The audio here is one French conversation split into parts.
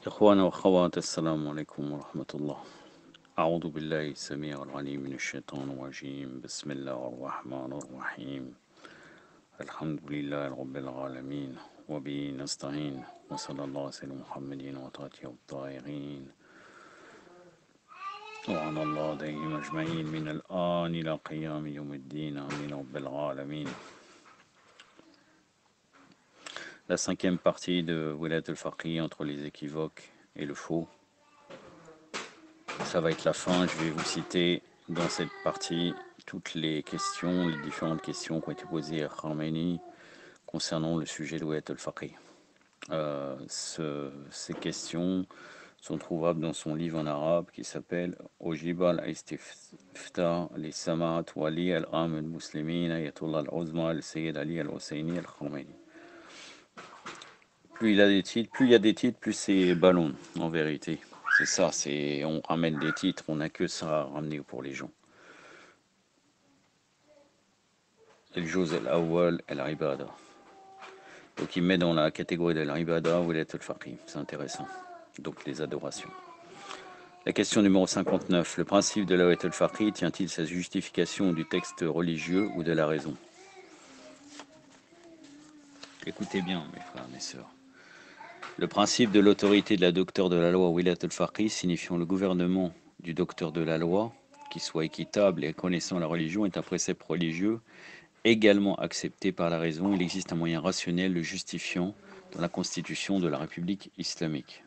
إخوانا وأخوات السلام عليكم ورحمة الله. أعوذ بالله السميع العليم من الشيطان الرجيم. بسم الله الرحمن الرحيم. الحمد لله رب العالمين وبه نستعين وصلى الله على سيدنا محمد وطاعته الطاهرين وعلى الله دائما أجمعين من الآن إلى قيام يوم الدين آمين رب العالمين. La cinquième partie de Wilayat al-Faqih entre les équivoques et le faux. Ça va être la fin. Je vais vous citer dans cette partie toutes les questions, les différentes questions qui ont été posées à Khamenei concernant le sujet de Wilayat al-Faqih. Ces questions sont trouvables dans son livre en arabe qui s'appelle Ojiba al-Istifta li-Samaat Wali al-Am al-Muslimin Ayatollah al-Uzma al-Sayyid Ali al-Husseini al-Khamenei. Plus il a des titres, plus c'est ballon, en vérité. C'est ça, on ramène des titres, on n'a que ça à ramener pour les gens. El Juz al-Awwal al-Ibada. Donc il met dans la catégorie de l'Ibada Wilayat al-Faqih, c'est intéressant. Donc les adorations. La question numéro 59. Le principe de la Wilayat al-Faqih tient-il sa justification du texte religieux ou de la raison? Écoutez bien, mes frères, mes sœurs. Le principe de l'autorité de la docteur de la loi Wilayat al-Faqih, signifiant le gouvernement du docteur de la loi, qui soit équitable et connaissant la religion, est un précepte religieux également accepté par la raison. Il existe un moyen rationnel le justifiant dans la constitution de la République islamique.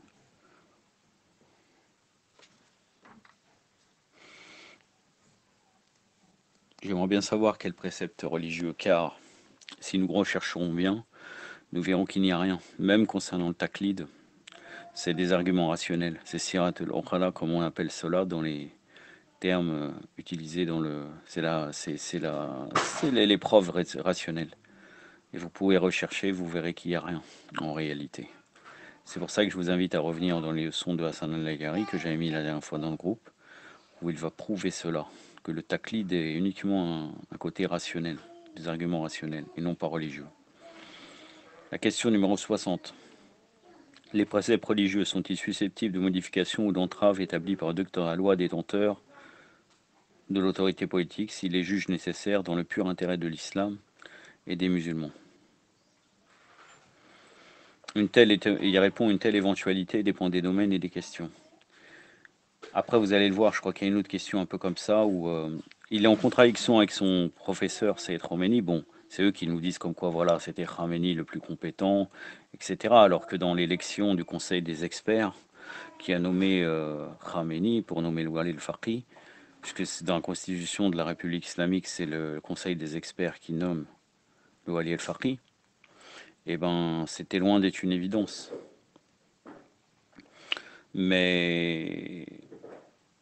J'aimerais bien savoir quel précepte religieux, car si nous recherchons bien, nous verrons qu'il n'y a rien. Même concernant le taqlid, c'est des arguments rationnels. C'est sirat al-uqala, comme on appelle cela dans les termes utilisés dans le... C'est les preuves rationnelles. Et vous pouvez rechercher, vous verrez qu'il n'y a rien en réalité. C'est pour ça que je vous invite à revenir dans les leçons de Hassan al-Lagari que j'avais mis la dernière fois dans le groupe, où il va prouver cela, que le taqlid est uniquement un côté rationnel, des arguments rationnels, et non pas religieux. La question numéro 60. Les préceptes religieux sont-ils susceptibles de modification ou d'entrave établis par le docteur de la loi détenteur de l'autorité politique s'il les juge nécessaires dans le pur intérêt de l'islam et des musulmans? Il répond: une telle éventualité dépend des domaines et des questions. Après, vous allez le voir, je crois qu'il y a une autre question un peu comme ça, où il est en contradiction avec son professeur Saïd Khomeini. Bon, c'est eux qui nous disent comme quoi, voilà, c'était Khomeini le plus compétent, etc. Alors que dans l'élection du Conseil des experts, qui a nommé Khomeini pour nommer le Wali al-Faqih, puisque dans la constitution de la République islamique, c'est le Conseil des experts qui nomme le Wali al-Faqih, eh ben, c'était loin d'être une évidence. Mais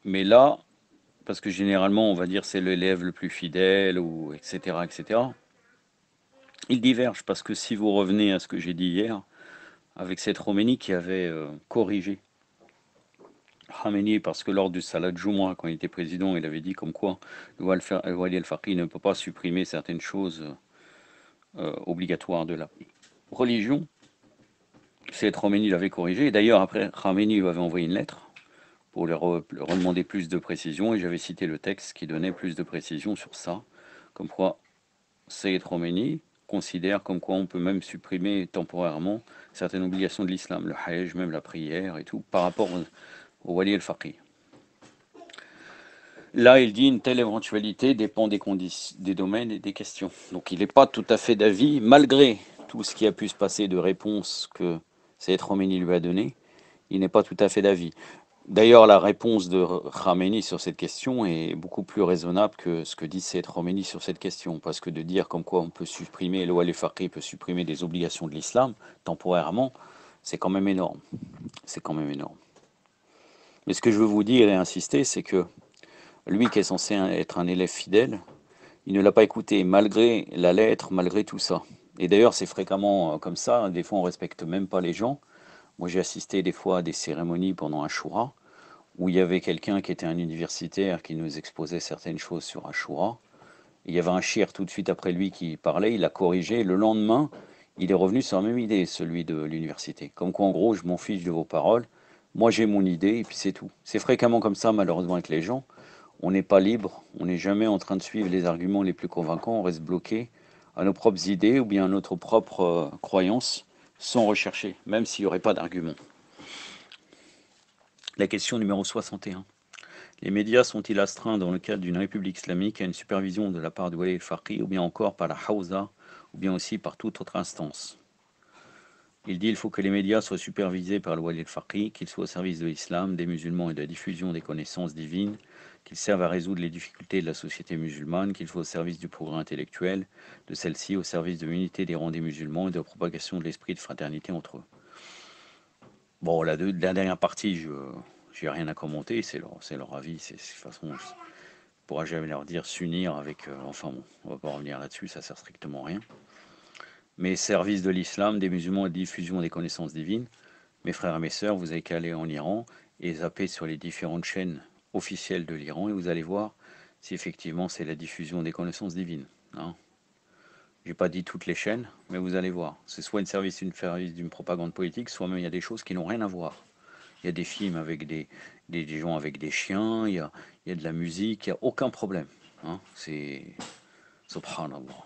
là, parce que généralement, on va dire c'est l'élève le plus fidèle, ou etc., etc., il diverge, parce que si vous revenez à ce que j'ai dit hier, avec cette Khomeini qui avait corrigé Khamenei, parce que lors du Salat Jumu'ah, quand il était président, il avait dit comme quoi le Wali al-Faqih ne peut pas supprimer certaines choses obligatoires de la religion. Cette Khomeini l'avait corrigé, et d'ailleurs après Khamenei lui avait envoyé une lettre pour leur demander plus de précision, et j'avais cité le texte qui donnait plus de précision sur ça, comme quoi Sayyid Khomeini considère comme quoi on peut même supprimer temporairement certaines obligations de l'islam, le hajj, même la prière et tout, par rapport au Wali al-Faqih. Là, il dit une telle éventualité dépend des domaines et des questions. Donc il n'est pas tout à fait d'avis, malgré tout ce qui a pu se passer de réponses que Sayyid Khomeini lui a données, il n'est pas tout à fait d'avis. D'ailleurs, la réponse de Khamenei sur cette question est beaucoup plus raisonnable que ce que dit Sayyid Khomeini sur cette question, parce que de dire comme quoi on peut supprimer, le Wali al-Faqih peut supprimer des obligations de l'islam temporairement, c'est quand même énorme. C'est quand même énorme. Mais ce que je veux vous dire et insister, c'est que lui qui est censé être un élève fidèle, il ne l'a pas écouté, malgré la lettre, malgré tout ça. Et d'ailleurs, c'est fréquemment comme ça, des fois on respecte même pas les gens. Moi, j'ai assisté des fois à des cérémonies pendant Ashura, où il y avait quelqu'un qui était un universitaire qui nous exposait certaines choses sur Ashura. Il y avait un shir tout de suite après lui qui parlait, il a corrigé. Le lendemain, il est revenu sur la même idée, celui de l'université. Comme quoi, en gros, je m'en fiche de vos paroles, Moi j'ai mon idée et puis c'est tout. C'est fréquemment comme ça malheureusement avec les gens. On n'est pas libre, on n'est jamais en train de suivre les arguments les plus convaincants, on reste bloqué à nos propres idées ou bien à notre propre croyance sans rechercher, même s'il n'y aurait pas d'argument. La question numéro 61. Les médias sont-ils astreints dans le cadre d'une république islamique à une supervision de la part du Wali al-Faqih ou bien encore par la Hawza ou bien aussi par toute autre instance? Il dit qu'il faut que les médias soient supervisés par le Wali al-Faqih, qu'ils soient au service de l'islam, des musulmans et de la diffusion des connaissances divines, qu'ils servent à résoudre les difficultés de la société musulmane, qu'ils soient au service du progrès intellectuel de celle-ci, au service de l'unité des rangs des musulmans et de la propagation de l'esprit de fraternité entre eux. Bon, la dernière partie, je n'ai rien à commenter, c'est leur avis, de toute façon, je ne pourra jamais leur dire s'unir avec... enfin bon, on va pas revenir là-dessus, ça sert strictement à rien. Mais service de l'islam, des musulmans et de diffusion des connaissances divines, mes frères et mes sœurs, vous avez qu'à aller en Iran et zapper sur les différentes chaînes officielles de l'Iran et vous allez voir si effectivement c'est la diffusion des connaissances divines. Hein. J'ai pas dit toutes les chaînes, mais vous allez voir. C'est soit une service d'une propagande politique, soit même il y a des choses qui n'ont rien à voir. Il y a des films avec des gens avec des chiens, il y a de la musique, il n'y a aucun problème. Hein. C'est... Subhanallah.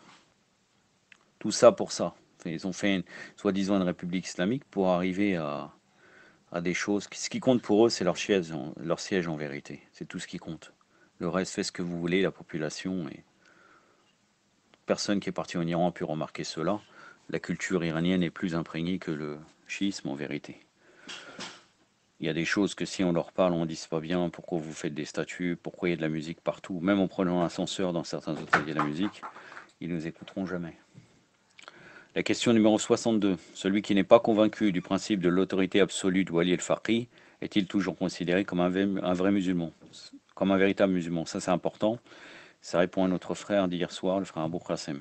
Tout ça pour ça. Ils ont fait soi-disant une république islamique pour arriver à des choses. Ce qui compte pour eux, c'est leur siège en vérité. C'est tout ce qui compte. Le reste, fait ce que vous voulez, la population. Et personne qui est parti en Iran a pu remarquer cela. La culture iranienne est plus imprégnée que le chiisme en vérité. Il y a des choses que si on leur parle, on ne dit pas bien, pourquoi vous faites des statues, pourquoi il y a de la musique partout. Même en prenant l'ascenseur dans certains hôtels, il y a de la musique. Ils ne nous écouteront jamais. La question numéro 62. Celui qui n'est pas convaincu du principe de l'autorité absolue du Wali al-Faqih est-il toujours considéré comme un vrai musulman, comme un véritable musulman? Ça c'est important. Ça répond à notre frère d'hier soir, le frère Abou Qassem.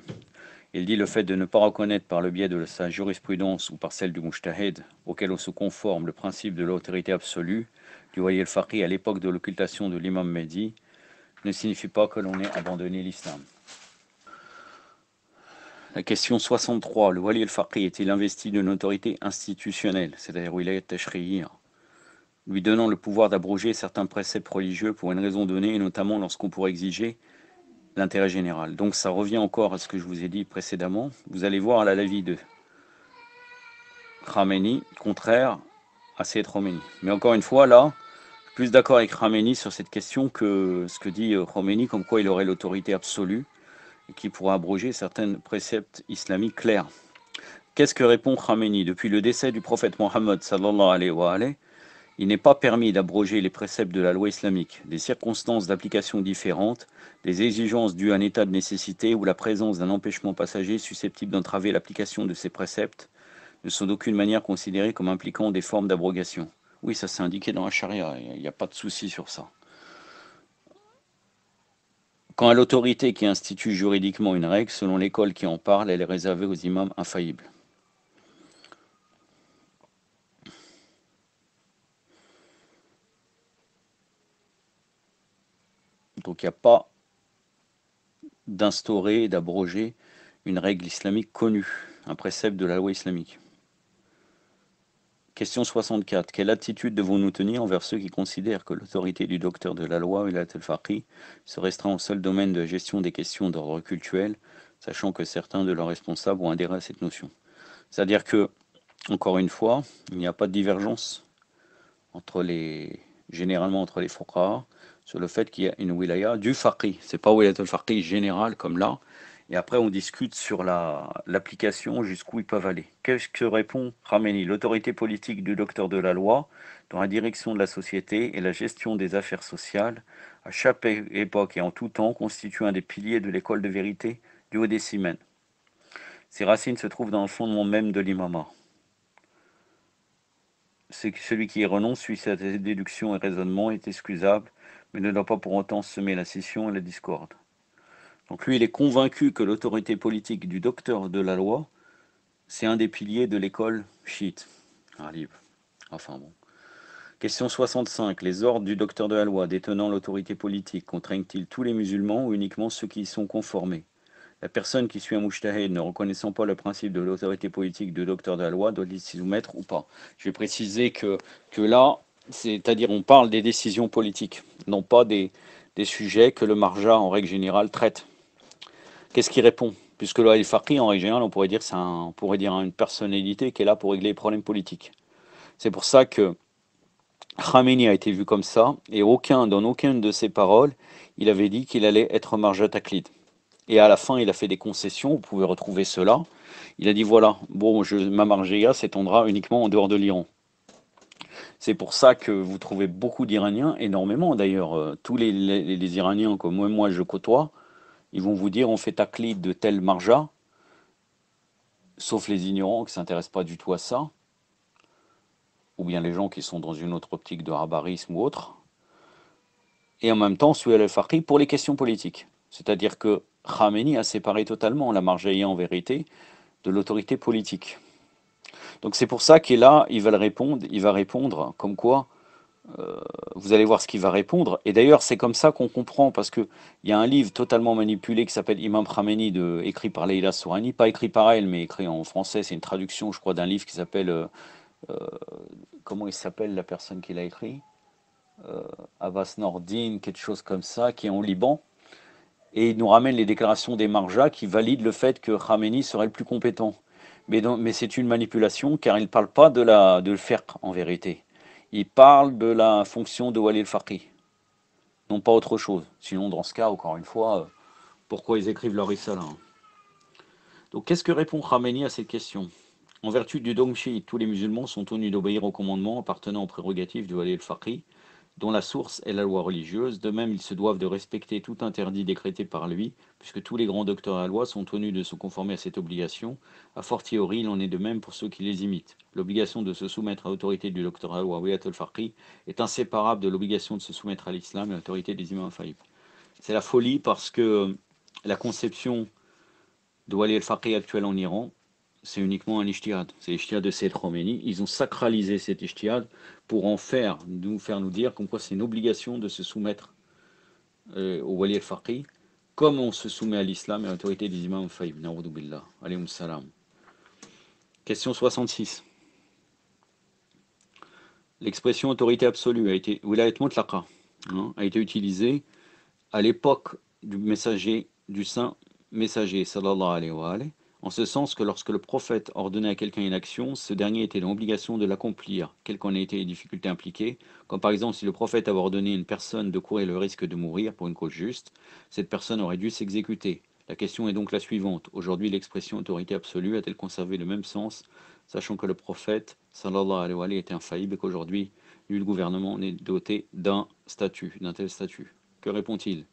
Il dit le fait de ne pas reconnaître par le biais de sa jurisprudence ou par celle du mujtahid, auquel on se conforme le principe de l'autorité absolue du Wali al-Faqih à l'époque de l'occultation de l'imam Mehdi, ne signifie pas que l'on ait abandonné l'islam. La question 63. Le Wali al-Faqih est-il investi d'une autorité institutionnelle, c'est-à-dire wilayat tashri'iyya, lui donnant le pouvoir d'abroger certains préceptes religieux pour une raison donnée, et notamment lorsqu'on pourrait exiger l'intérêt général. Donc ça revient encore à ce que je vous ai dit précédemment. Vous allez voir à l'avis de Khamenei, contraire à Sayyid Khomeini. Mais encore une fois, là, je suis plus d'accord avec Khamenei sur cette question que ce que dit Khomeini, comme quoi il aurait l'autorité absolue et qui pourra abroger certains préceptes islamiques clairs. Qu'est-ce que répond Khamenei? Depuis le décès du prophète Mohammed, sallallahu alayhi wa alayhi, il n'est pas permis d'abroger les préceptes de la loi islamique. Des circonstances d'application différentes, des exigences dues à un état de nécessité ou la présence d'un empêchement passager susceptible d'entraver l'application de ces préceptes ne sont d'aucune manière considérés comme impliquant des formes d'abrogation. Oui, ça c'est indiqué dans la charia, il n'y a pas de souci sur ça. Quant à l'autorité qui institue juridiquement une règle, selon l'école qui en parle, elle est réservée aux imams infaillibles. Donc il n'y a pas d'instaurer, d'abroger une règle islamique connue, un précepte de la loi islamique. Question 64. Quelle attitude devons-nous tenir envers ceux qui considèrent que l'autorité du docteur de la loi, wilayat al-Faqih, se restreint au seul domaine de la gestion des questions d'ordre cultuel, sachant que certains de leurs responsables ont adhéré à cette notion? C'est-à-dire que, encore une fois, il n'y a pas de divergence généralement entre les fuqaha sur le fait qu'il y a une wilaya du faqih. C'est pas wilayat al-faqih général comme là. Et après, on discute sur l'application, jusqu'où ils peuvent aller. Qu'est-ce que répond Khamenei? L'autorité politique du docteur de la loi dans la direction de la société et la gestion des affaires sociales, à chaque époque et en tout temps, constitue un des piliers de l'école de vérité du Haut-Décimène. Ses racines se trouvent dans le fondement même de l'imama. Celui qui y renonce, suit sa déduction et raisonnement, est excusable, mais ne doit pas pour autant semer la scission et la discorde. Donc lui, il est convaincu que l'autorité politique du docteur de la loi, c'est un des piliers de l'école chiite. Enfin bon. Question 65. Les ordres du docteur de la loi détenant l'autorité politique contraignent-ils tous les musulmans ou uniquement ceux qui y sont conformés? La personne qui suit un mujtahid ne reconnaissant pas le principe de l'autorité politique du docteur de la loi doit-il s'y soumettre ou pas? Je vais préciser que là, C'est-à-dire on parle des décisions politiques, non pas des sujets que le marja en règle générale traite. Qu'est-ce qu'il répond? Puisque le Al-Faqih, en règle générale, on pourrait dire on pourrait dire une personnalité qui est là pour régler les problèmes politiques. C'est pour ça que Khamenei a été vu comme ça, et dans aucune de ses paroles, il avait dit qu'il allait être marja taklid. Et à la fin, il a fait des concessions, vous pouvez retrouver cela. Il a dit voilà, bon, ma marja s'étendra uniquement en dehors de l'Iran. C'est pour ça que vous trouvez beaucoup d'Iraniens, énormément d'ailleurs, tous les Iraniens que moi je côtoie, ils vont vous dire on fait taklid de tel marja, sauf les ignorants qui ne s'intéressent pas du tout à ça, ou bien les gens qui sont dans une autre optique de rabarisme ou autre, et en même temps suivre al-Faqih pour les questions politiques. C'est-à-dire que Khamenei a séparé totalement la marjaïa en vérité de l'autorité politique. Donc c'est pour ça qu'il est là, il va répondre comme quoi, vous allez voir ce qu'il va répondre. Et d'ailleurs c'est comme ça qu'on comprend, parce qu'il y a un livre totalement manipulé qui s'appelle Imam Khamenei, écrit par Leila Sourani, pas écrit par elle, mais écrit en français, c'est une traduction je crois d'un livre qui s'appelle, comment il s'appelle la personne qui l'a écrit, Abbas Nordin, quelque chose comme ça, qui est en Liban. Et il nous ramène les déclarations des marjas qui valident le fait que Khamenei serait le plus compétent. Mais c'est une manipulation car il ne parle pas de le faire en vérité. Il parle de la fonction de Wali al-Faqih, non pas autre chose. Sinon, dans ce cas, encore une fois, pourquoi ils écrivent leur Risala, hein. Donc, qu'est-ce que répond Khamenei à cette question? En vertu du dogme chiite, tous les musulmans sont tenus d'obéir aux commandements appartenant aux prérogatives du Wali al-Faqih, dont la source est la loi religieuse. De même, ils se doivent de respecter tout interdit décrété par lui, puisque tous les grands docteurs à la loi sont tenus de se conformer à cette obligation. A fortiori, il en est de même pour ceux qui les imitent. L'obligation de se soumettre à l'autorité du docteur à la loi, Wiyat al-Faqih, est inséparable de l'obligation de se soumettre à l'islam et à l'autorité des imams faïbs. C'est la folie parce que la conception de Wali al-Faqih actuelle en Iran, c'est uniquement un ijtihad. C'est l'ijtihad de Sayyid Khomeini. Ils ont sacralisé cet ijtihad pour nous faire nous dire comme quoi c'est une obligation de se soumettre au wali al-faqih, comme on se soumet à l'islam et à l'autorité des imams faïb. Na'udhu billah. Alayhum salam. Question 66. L'expression autorité absolue wilayat mutlaqa, a été utilisée à l'époque du saint messager sallallahu alayhi wa alayhi, en ce sens que lorsque le prophète ordonnait à quelqu'un une action, ce dernier était dans l'obligation de l'accomplir, quelles qu'en aient été les difficultés impliquées, comme par exemple si le prophète avait ordonné à une personne de courir le risque de mourir pour une cause juste, cette personne aurait dû s'exécuter. La question est donc la suivante. Aujourd'hui, l'expression autorité absolue a-t-elle conservé le même sens, sachant que le prophète sallallahu alayhi wa alayhi était infaillible et qu'aujourd'hui, nul gouvernement n'est doté d'un tel statut? Que répond-il?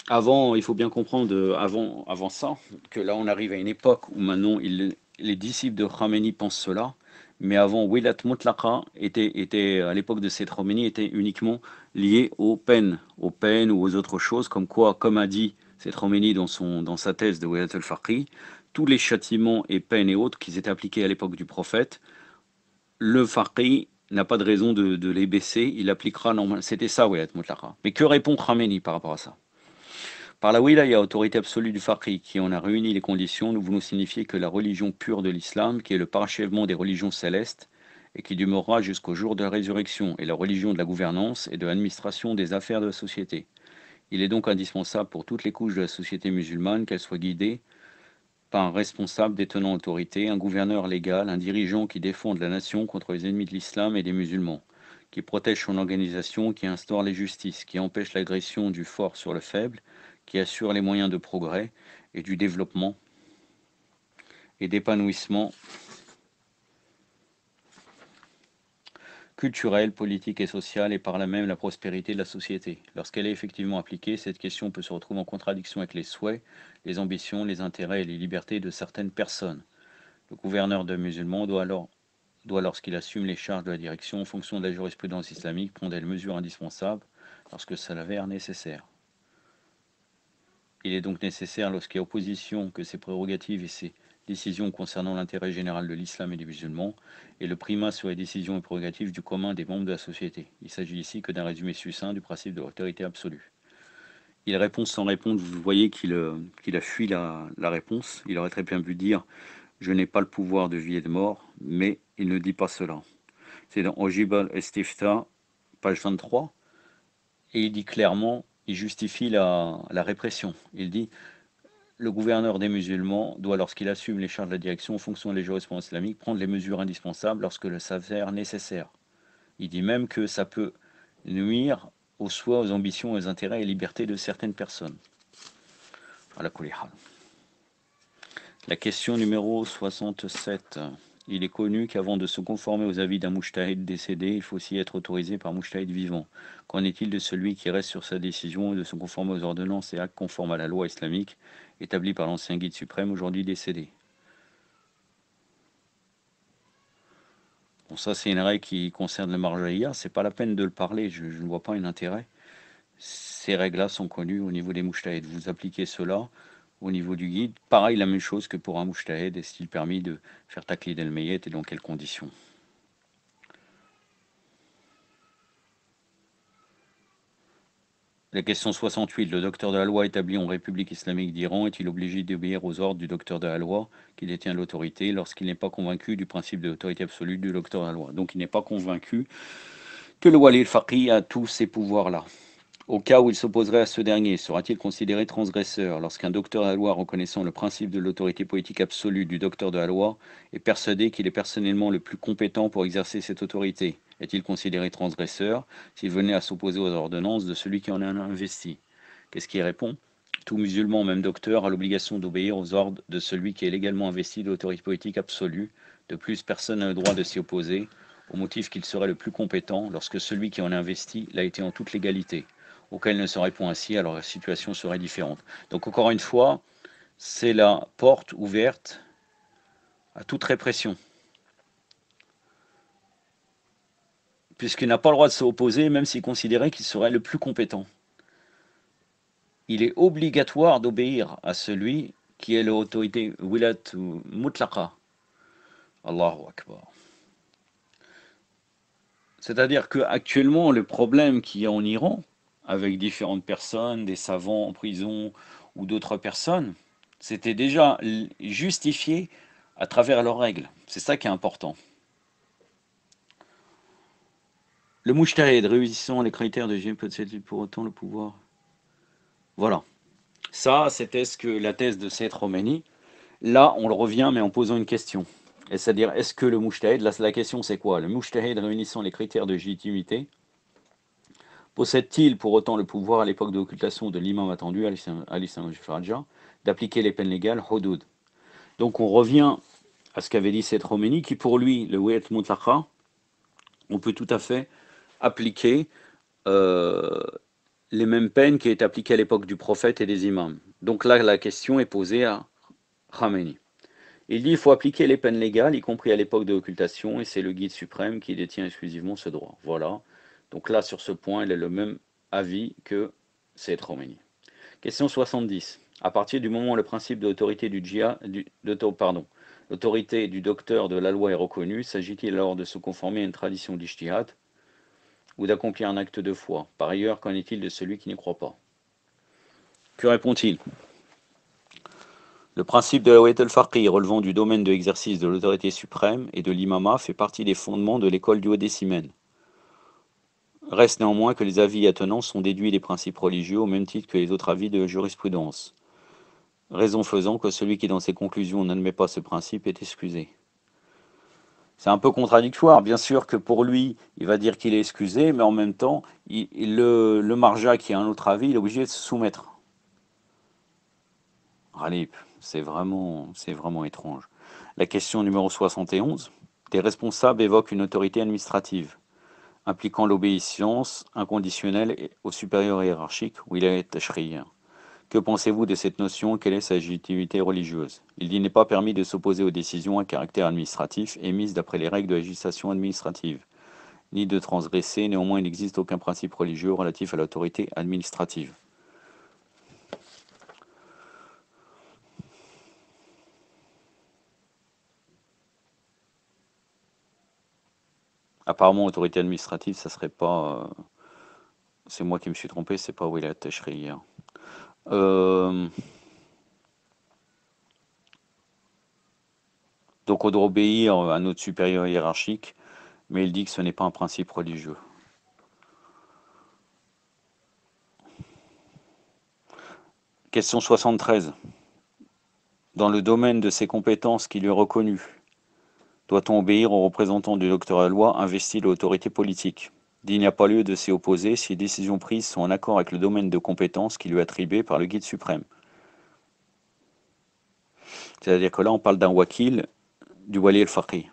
Avant, il faut bien comprendre, avant ça, que là on arrive à une époque où maintenant les disciples de Khamenei pensent cela, mais avant, Wilat Mutlaqa à l'époque de cette Khomeini, était uniquement lié aux peines ou aux autres choses, comme quoi, comme a dit cette Khomeini dans sa thèse de Wilat al-Faqih, tous les châtiments et peines et autres qui étaient appliqués à l'époque du prophète, le Faqih n'a pas de raison de les baisser, il appliquera normalement. C'était ça, Wilat Mutlaqa. Mais que répond Khamenei par rapport à ça? Par la wilaya, autorité absolue du faqih, qui en a réuni les conditions, nous voulons signifier que la religion pure de l'islam, qui est le parachèvement des religions célestes, et qui demeurera jusqu'au jour de la résurrection, est la religion de la gouvernance et de l'administration des affaires de la société. Il est donc indispensable pour toutes les couches de la société musulmane qu'elles soient guidées par un responsable détenant autorité, un gouverneur légal, un dirigeant qui défende la nation contre les ennemis de l'islam et des musulmans, qui protège son organisation, qui instaure les justices, qui empêche l'agression du fort sur le faible, qui assure les moyens de progrès et du développement et d'épanouissement culturel, politique et social, et par là même la prospérité de la société. Lorsqu'elle est effectivement appliquée, cette question peut se retrouver en contradiction avec les souhaits, les ambitions, les intérêts et les libertés de certaines personnes. Le gouverneur de musulmans doit, lorsqu'il assume les charges de la direction, en fonction de la jurisprudence islamique, prendre les mesures indispensables lorsque ça l'avère nécessaire. Il est donc nécessaire, lorsqu'il y a opposition, que ces prérogatives et ces décisions concernant l'intérêt général de l'islam et des musulmans et le primat sur les décisions et prérogatives du commun des membres de la société. Il s'agit ici que d'un résumé succinct du principe de l'autorité absolue. Il répond sans répondre, vous voyez qu'il a fui la réponse. Il aurait très bien pu dire « Je n'ai pas le pouvoir de vie et de mort », mais il ne dit pas cela. C'est dans Ojib al-Istifta, page 23, et il dit clairement, il justifie la répression. Il dit, le gouverneur des musulmans doit, lorsqu'il assume les charges de la direction en fonction des jurisprudence islamique, prendre les mesures indispensables lorsque le s'avère nécessaire. Il dit même que ça peut nuire aux choix, aux ambitions, aux intérêts et libertés de certaines personnes. Ala kulli hal. La question numéro 67. Il est connu qu'avant de se conformer aux avis d'un moujtahid décédé, il faut aussi être autorisé par moujtahid vivant. Qu'en est-il de celui qui reste sur sa décision et de se conformer aux ordonnances et actes conformes à la loi islamique établie par l'ancien guide suprême, aujourd'hui décédé? Bon, ça c'est une règle qui concerne le marjaïa, c'est pas la peine de le parler, je ne vois pas un intérêt. Ces règles-là sont connues au niveau des moujtahid. Vous appliquez cela au niveau du guide. Pareil, la même chose que pour un moujtahid. Est-il permis de faire taqlid el-mayyit et dans quelles conditions? La question 68. Le docteur de la loi établi en République islamique d'Iran est-il obligé d'obéir aux ordres du docteur de la loi qui détient l'autorité lorsqu'il n'est pas convaincu du principe de l'autorité absolue du docteur de la loi? Donc il n'est pas convaincu que le wali al-faqih a tous ces pouvoirs-là. Au cas où il s'opposerait à ce dernier, sera-t-il considéré transgresseur lorsqu'un docteur de la loi reconnaissant le principe de l'autorité politique absolue du docteur de la loi est persuadé qu'il est personnellement le plus compétent pour exercer cette autorité? Est-il considéré transgresseur s'il venait à s'opposer aux ordonnances de celui qui en a investi? Qu'est-ce qu'il répond? Tout musulman, même docteur, a l'obligation d'obéir aux ordres de celui qui est légalement investi de l'autorité politique absolue. De plus, personne n'a le droit de s'y opposer, au motif qu'il serait le plus compétent lorsque celui qui en a investi l'a été en toute légalité. Auquel ne se répond ainsi, alors la situation serait différente. Donc encore une fois, c'est la porte ouverte à toute répression. Puisqu'il n'a pas le droit de s'opposer, même s'il considérait qu'il serait le plus compétent. Il est obligatoire d'obéir à celui qui est l'autorité wilat ou mutlaqa. Allahu Akbar. C'est-à-dire qu'actuellement, le problème qu'il y a en Iran, avec différentes personnes, des savants en prison ou d'autres personnes, c'était déjà justifié à travers leurs règles. C'est ça qui est important. Le mujtahid, réussissant les critères de G, peut-il pour autant le pouvoir? Voilà. Ça, c'était ce que la thèse de Sayyid Khomeini. Là, on le revient, mais en posant une question. Et c'est-à-dire, est-ce que le mujtahid, là, la question c'est quoi? Le mujtahid réunissant les critères de légitimité, possède-t-il pour autant le pouvoir à l'époque de l'occultation de l'imam attendu, Ali Raja, d'appliquer les peines légales, hudud? Donc on revient à ce qu'avait dit Sayyid Khomeini, qui pour lui, le wiyat mutlaqa, on peut tout à fait appliquer euh, les mêmes peines qui étaient appliquées à l'époque du prophète et des imams. Donc là, la question est posée à Khamenei. Il dit qu'il faut appliquer les peines légales, y compris à l'époque de l'occultation, et c'est le guide suprême qui détient exclusivement ce droit. Voilà. Donc là, sur ce point, il a le même avis que Sayyid Khomeini. Question 70. À partir du moment où le principe de l'autorité l'autorité du docteur de la loi est reconnue, s'agit-il alors de se conformer à une tradition d'ijtihad ou d'accomplir un acte de foi? Par ailleurs, qu'en est-il de celui qui n'y croit pas? Que répond-il? Le principe de la wiyat al-faqih relevant du domaine de l'exercice de l'autorité suprême et de l'imama fait partie des fondements de l'école du Haut-Décimène. Reste néanmoins que les avis attenants sont déduits des principes religieux au même titre que les autres avis de jurisprudence. Raison faisant que celui qui dans ses conclusions n'admet pas ce principe est excusé. C'est un peu contradictoire, bien sûr que pour lui, il va dire qu'il est excusé, mais en même temps, le marja qui a un autre avis, il est obligé de se soumettre. Ralip, c'est vraiment étrange. La question numéro 71. Des responsables évoquent une autorité administrative, impliquant l'obéissance inconditionnelle au supérieur hiérarchique, ou il est tashriya. Que pensez-vous de cette notion? Quelle est sa légitimité religieuse? Il dit n'est pas permis de s'opposer aux décisions à caractère administratif émises d'après les règles de législation administrative, ni de transgresser, néanmoins il n'existe aucun principe religieux relatif à l'autorité administrative. Apparemment, autorité administrative, ça serait pas... c'est moi qui me suis trompé, c'est pas Wilayat Tashri'iyya. Donc on doit obéir à notre supérieur hiérarchique, mais il dit que ce n'est pas un principe religieux. Question 73. Dans le domaine de ses compétences qui lui est reconnu, doit-on obéir aux représentants du docteur à la loi investi de l'autorité politique? Il n'y a pas lieu de s'y opposer si les décisions prises sont en accord avec le domaine de compétences qui lui est attribué par le guide suprême. C'est-à-dire que là, on parle d'un wakil, du wali al-faqih.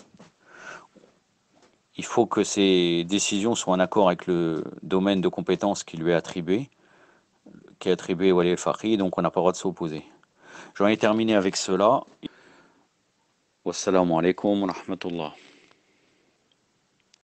Il faut que ces décisions soient en accord avec le domaine de compétences qui lui est attribué au wali al-faqih, donc on n'a pas le droit de s'opposer. J'en ai terminé avec cela. Wassalamu alaikum wa rahmatullah.